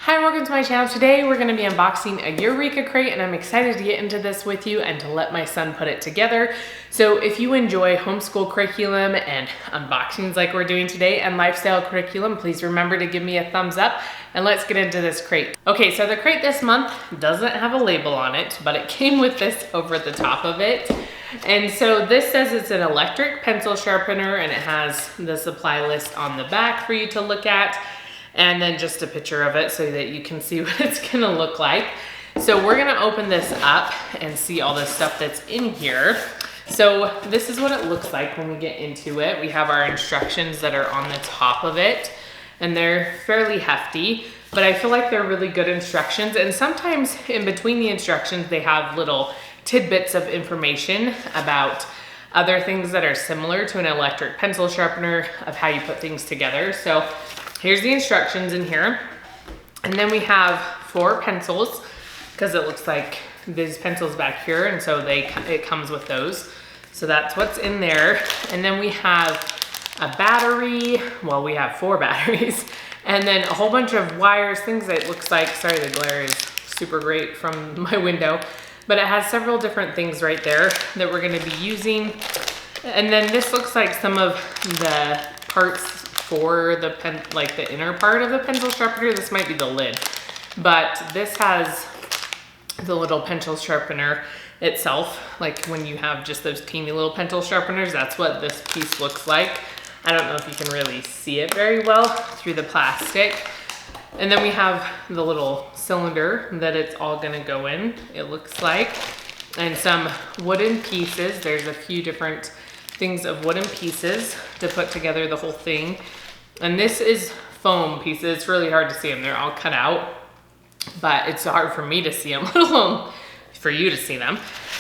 Hi, welcome to my channel. Today we're going to be unboxing a Eureka Crate, and I'm excited to get into this with you and to let my son put it together. So if you enjoy homeschool curriculum and unboxings like we're doing today and lifestyle curriculum, please remember to give me a thumbs up and let's get into this crate. Okay, so the crate this month doesn't have a label on it, but it came with this over the top of it. And so this says it's an electric pencil sharpener, and it has the supply list on the back for you to look at, and then just a picture of it so that you can see what it's gonna look like. So we're gonna open this up and see all the stuff that's in here. So this is what it looks like when we get into it. We have our instructions that are on the top of it, and they're fairly hefty, but I feel like they're really good instructions. And sometimes in between the instructions, they have little tidbits of information about other things that are similar to an electric pencil sharpener, of how you put things together. So here's the instructions in here. And then we have 4 pencils, because it looks like these pencils back here, and so it comes with those. So that's what's in there. And then we have a battery. Well, we have 4 batteries. And then a whole bunch of wires, things that it looks like, sorry, the glare is super great from my window, but it has several different things right there that we're gonna be using. And then this looks like some of the parts for the pen, like the inner part of the pencil sharpener. This might be the lid, but this has the little pencil sharpener itself. Like when you have just those teeny little pencil sharpeners, that's what this piece looks like. I don't know if you can really see it very well through the plastic. And then we have the little cylinder that it's all gonna go in, it looks like, and some wooden pieces. There's a few different things of wooden pieces to put together the whole thing. And this is foam pieces. It's really hard to see them. They're all cut out, but it's hard for me to see them, let alone for you to see them.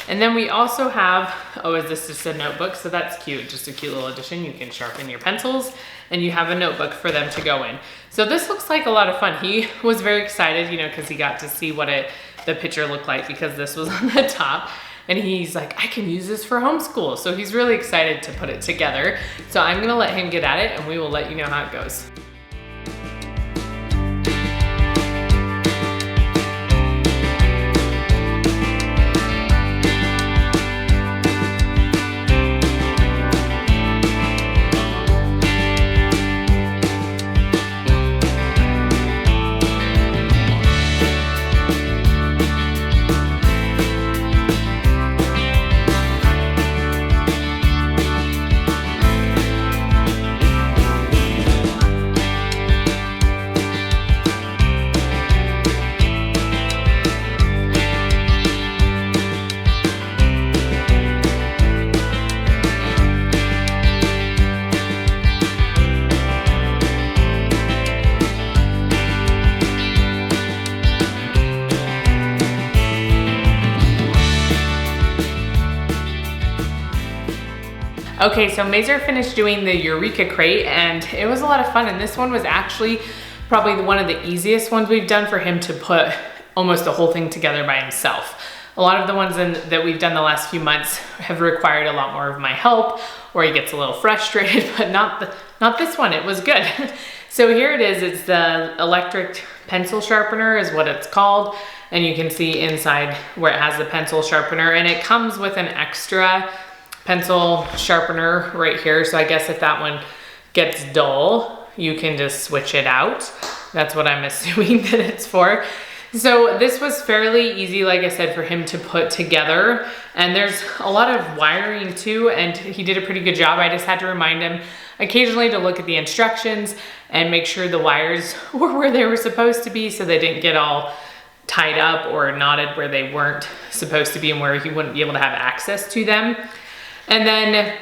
And then we also have, oh, is this just a notebook? So that's cute, just a cute little addition. You can sharpen your pencils, and you have a notebook for them to go in. So this looks like a lot of fun. He was very excited, you know, because he got to see what the picture looked like, because this was on the top. And he's like, I can use this for homeschool. So he's really excited to put it together. So I'm gonna let him get at it, and we will let you know how it goes. Okay, so Mazer finished doing the Eureka Crate, and it was a lot of fun. And this one was actually probably one of the easiest ones we've done for him to put almost the whole thing together by himself. A lot of the ones that we've done the last few months have required a lot more of my help, or he gets a little frustrated, but not this one. It was good. So here it is. It's the electric pencil sharpener is what it's called. And you can see inside where it has the pencil sharpener, and it comes with an extra pencil sharpener right here. So I guess if that one gets dull, you can just switch it out. That's what I'm assuming that it's for. So this was fairly easy, like I said, for him to put together. And there's a lot of wiring too, and he did a pretty good job. I just had to remind him occasionally to look at the instructions and make sure the wires were where they were supposed to be, so they didn't get all tied up or knotted where they weren't supposed to be, and where he wouldn't be able to have access to them. And then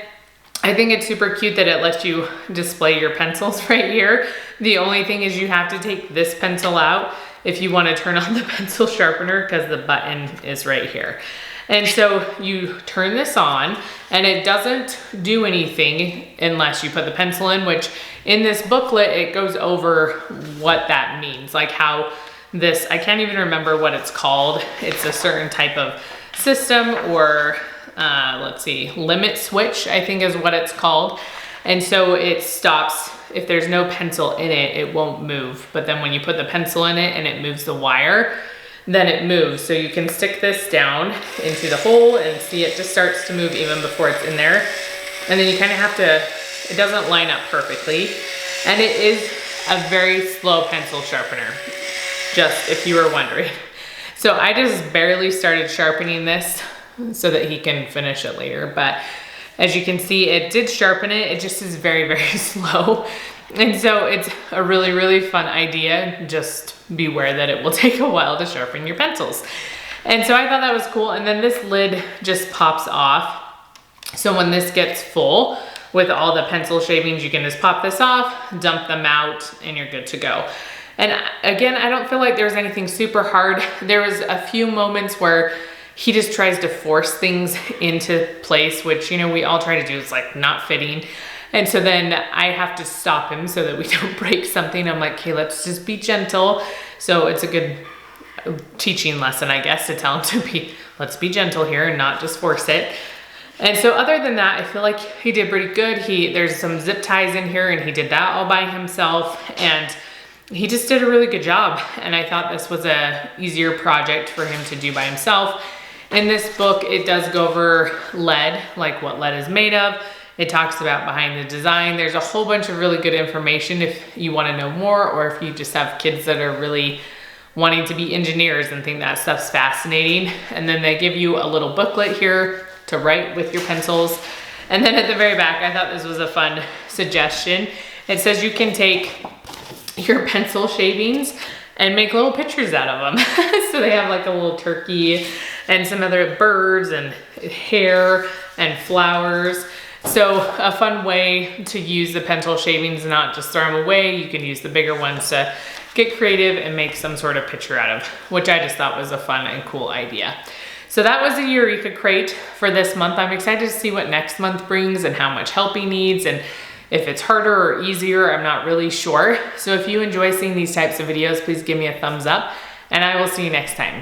I think it's super cute that it lets you display your pencils right here. The only thing is you have to take this pencil out if you want to turn on the pencil sharpener, because the button is right here. And so you turn this on, and it doesn't do anything unless you put the pencil in, which in this booklet, it goes over what that means. Like how this, I can't even remember what it's called. It's a certain type of system, or let's see, limit switch, I think is what it's called. And so it stops, if there's no pencil in it, it won't move. But then when you put the pencil in it and it moves the wire, then it moves. So you can stick this down into the hole and see it just starts to move even before it's in there. And then you kind of have to, it doesn't line up perfectly. And it is a very slow pencil sharpener, just if you were wondering. So I just barely started sharpening this so that he can finish it later. But as you can see, it did sharpen it. It just is very, very slow. And so it's a really, really fun idea. Just beware that it will take a while to sharpen your pencils. And so I thought that was cool. And then this lid just pops off. So when this gets full with all the pencil shavings, you can just pop this off, dump them out, and you're good to go. And again, I don't feel like there was anything super hard. There was a few moments where he just tries to force things into place, which, you know, we all try to do. It's like not fitting. And so then I have to stop him so that we don't break something. I'm like, okay, let's just be gentle. So it's a good teaching lesson, I guess, to tell him to let's be gentle here and not just force it. And so other than that, I feel like he did pretty good. There's some zip ties in here and he did that all by himself. And he just did a really good job. And I thought this was a easier project for him to do by himself. In this book, it does go over lead, like what lead is made of. It talks about behind the design. There's a whole bunch of really good information if you want to know more, or if you just have kids that are really wanting to be engineers and think that stuff's fascinating. And then they give you a little booklet here to write with your pencils. And then at the very back, I thought this was a fun suggestion. It says you can take your pencil shavings and make little pictures out of them. So they have like a little turkey and some other birds and hair and flowers. So a fun way to use the pencil shavings and not just throw them away. You can use the bigger ones to get creative and make some sort of picture out of, which I just thought was a fun and cool idea. So that was the Eureka Crate for this month. I'm excited to see what next month brings and how much help he needs, and if it's harder or easier, I'm not really sure. So if you enjoy seeing these types of videos, please give me a thumbs up, and I will see you next time.